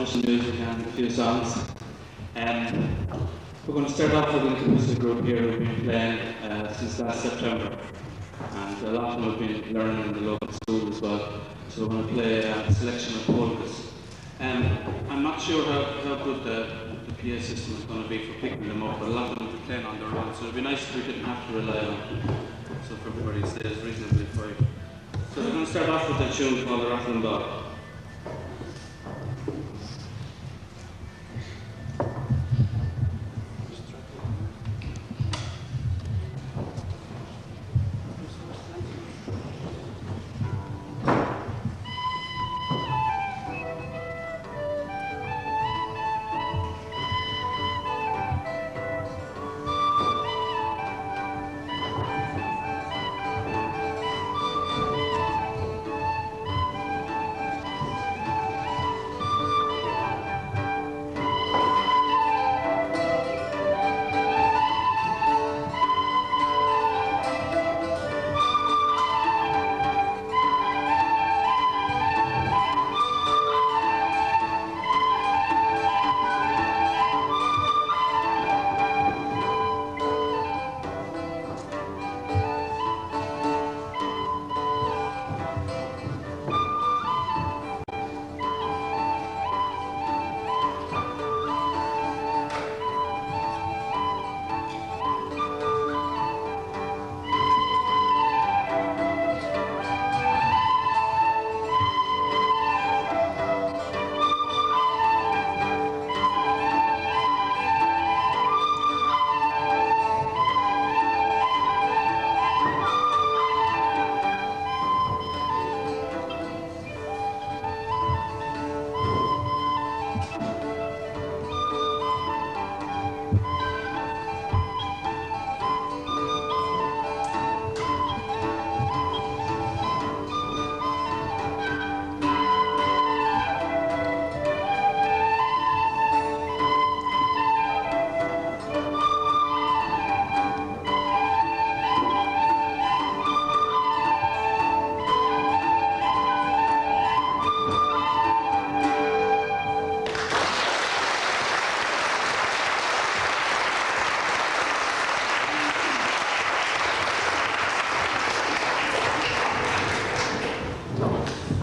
traditional music and a few songs. We're going to start off with an acoustic group here who've been playing since last September, and a lot of them have been learning in the local school as well. So we're going to play a selection of polkas. I'm not sure how good the PA system is going to be for picking them up, but a lot of them are playing on their own, so it'd be nice if we didn't have to rely on it, so if everybody stays reasonably quiet. So we're going to start off with a tune called the Rattling Ball.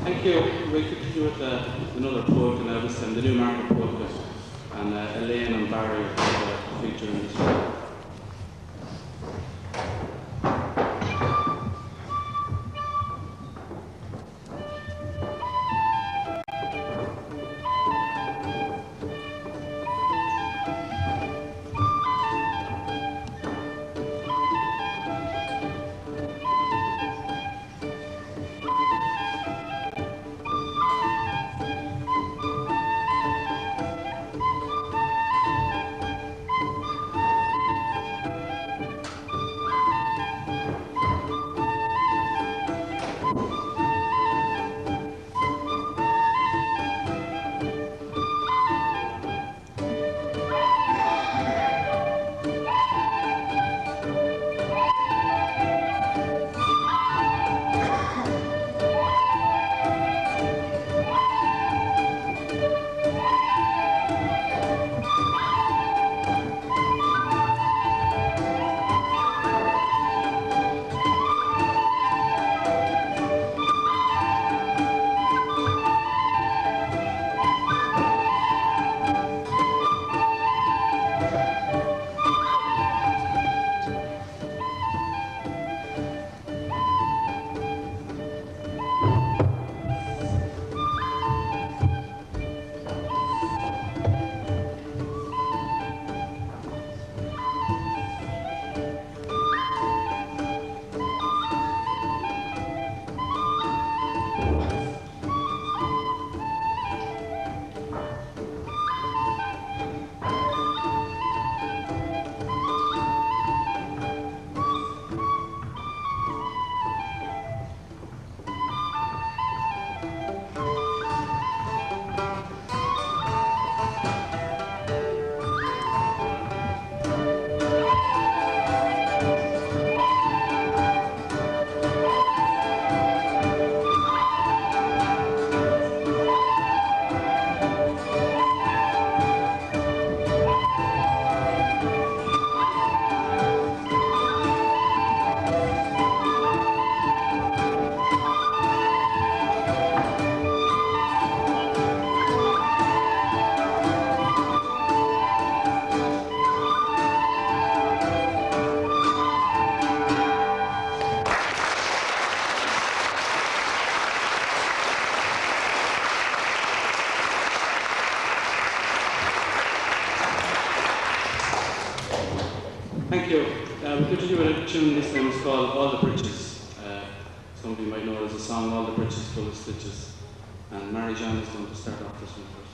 Thank you. We could do it another polka now, this time the Newmarket polka, and Elaine and Barry are featuring this one. Thank you. We'll continue with a tune this time. It's called All the Bridges. Some of you might know it as a song, All the Bridges Full of Stitches. And Mary John is going to start off this one first.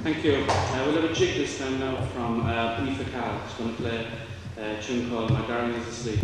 Thank you. We'll have a jig this time now from Aoife Cal. She's going to play a tune called My Darling Is Asleep.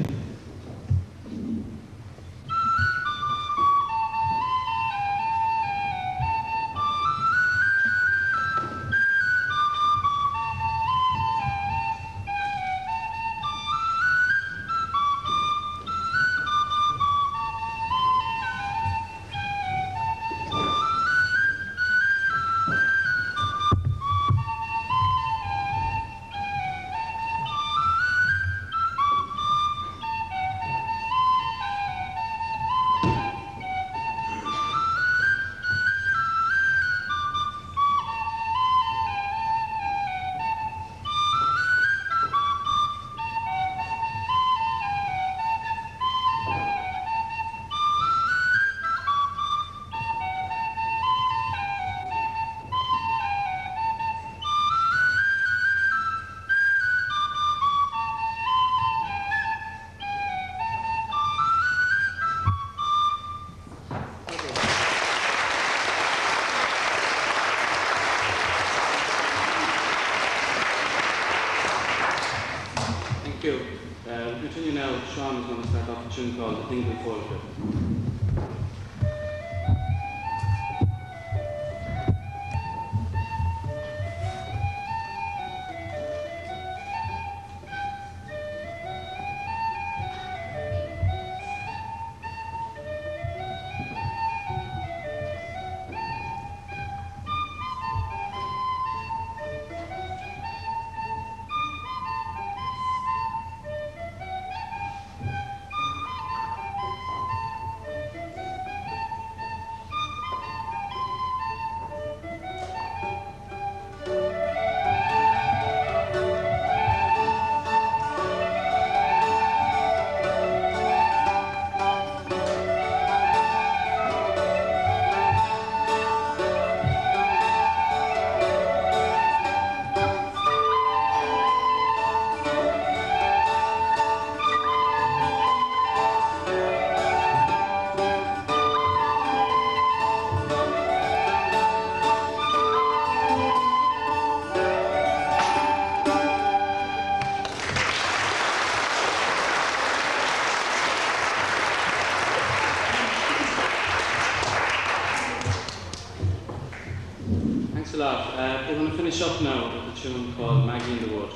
We'll continue now. Sean is going to start off a tune called The Dingle Folder. Thanks a lot. We're going to finish up now with a tune called Maggie in the Wood.